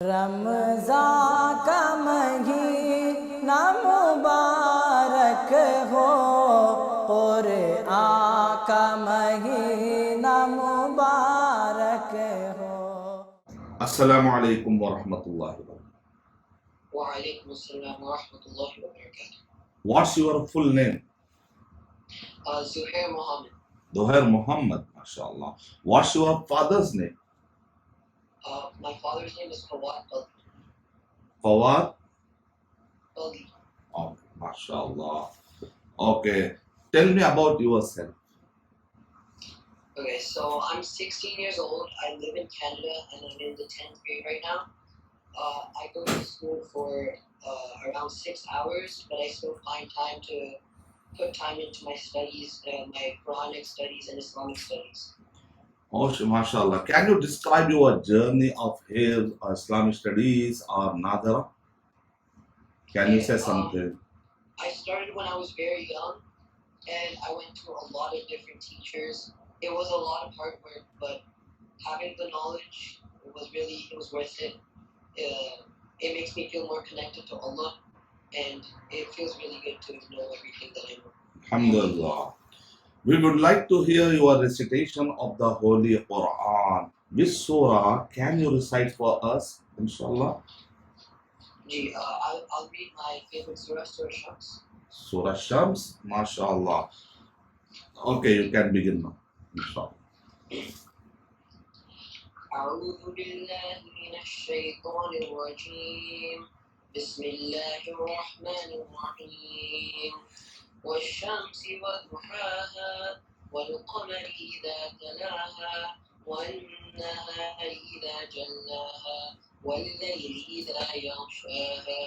रमज़ान का महीना मुबारक हो, क़ुरआन का महीना मुबारक हो। Assalamu alaikum wa rahmatullahi wa barakatuh. Wa alaikum assalam wa rahmatullahi wa barakatuh. What's your full name? Zuhair Mohammad. Zuhair Mohammad, Masha'Allah. What's your father's name? My father's name is Fawad Qalbi. Fawad? Qalbi. Oh, Masha'Allah. Okay. Tell me about yourself. Okay, so I'm 16 years old. I live in Canada and I'm in the 10th grade right now. I go to school for around 6 hours, but I still find time to put time into my studies, my Quranic studies and Islamic studies. Oh, Masha'Allah. Can you describe your journey of Hafiz or Islamic studies or Nadara? Can you say something? I started when I was very young and I went to a lot of different teachers. It was a lot of hard work, but having the knowledge, it was worth it. It makes me feel more connected to Allah, and it feels really good to know everything that I know. Alhamdulillah. We would like to hear your recitation of the Holy Qur'an. Which surah can you recite for us, inshallah? I'll read my favorite surah, Surah Shams. Surah Shams, Masha'Allah. Okay, you can begin now, inshallah. أعوذ بالله من الشيطان الرجيم بسم الله الرحمن الرحيم والشمس وضحاها والقمر إذا تلاها والنهار إذا جلاها والليل إذا يغشاها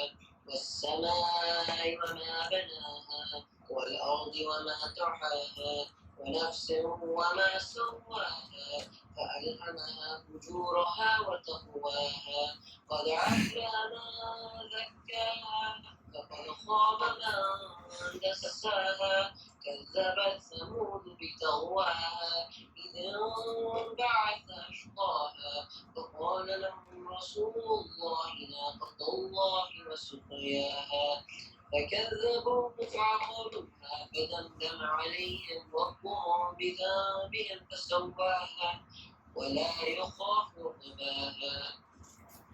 والسماء وما بناها والأرض وما طحاها ونفس وما سواها فألهمها فجورها وتقواها قد أفلح من زكاها فقد خاب من دساها كذبت ثمود بتغواها إذ انبعث أشقاها فقال لهم رسول الله ناقة الله وسقياها فكذبوه فعقروها فدمدم عليهم ربهم بذنبهم فسواها ولا يخاف عقباها.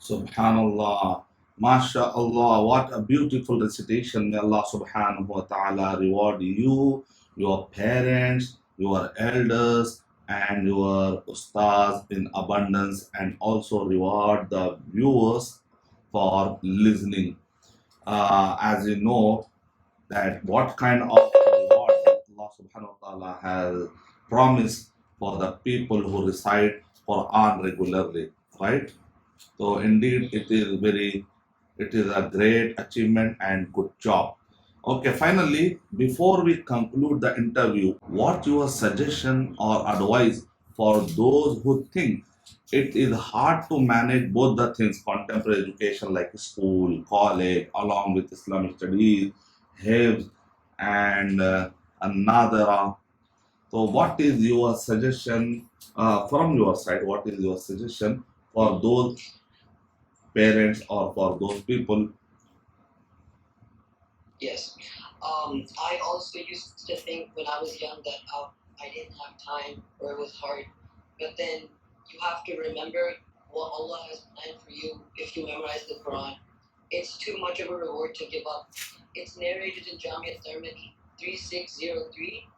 Subhanallah. Masha'Allah. What a beautiful recitation. May Allah subhanahu wa ta'ala reward you, your parents, your elders, and your ustaz in abundance, and also reward the viewers for listening. As you know, that what kind of reward Allah subhanahu wa ta'ala has promised for the people who recite Quran regularly, right? So indeed it is a great achievement and good job. Okay, finally, before we conclude the interview, what your suggestion or advice for those who think it is hard to manage both the things, contemporary education like school, college, along with Islamic studies, Hifz, and another. So, what is your suggestion from your side? What is your suggestion for those parents or for those people? Yes. I also used to think when I was young that I didn't have time or it was hard. But then you have to remember what Allah has planned for you if you memorize the Quran. It's too much of a reward to give up. It's narrated in Jamia Tirmidhi 3603.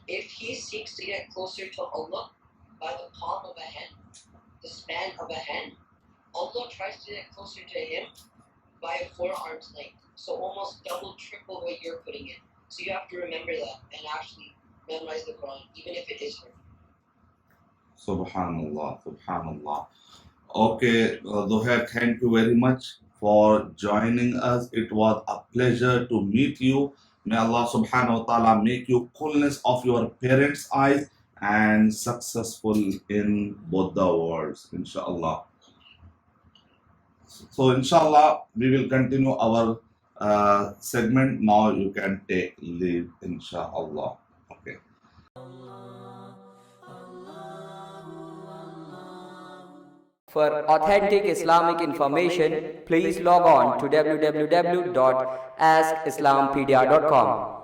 If he seeks to get closer to Allah by the palm of a hand, the span of a hand, Allah tries to get closer to him by a forearm's length. So almost double, triple what you're putting in. So you have to remember that and actually memorize the Quran, even if it is hard. Subhanallah, Subhanallah. Okay, Zuhair, thank you very much for joining us. It was a pleasure to meet you. May Allah subhanahu wa ta'ala make you coolness of your parents' eyes and successful in both the worlds, inshallah. So, inshallah, we will continue our segment. Now you can take leave, inshallah. Okay. For authentic Islamic information, please log on to www.askislampedia.com.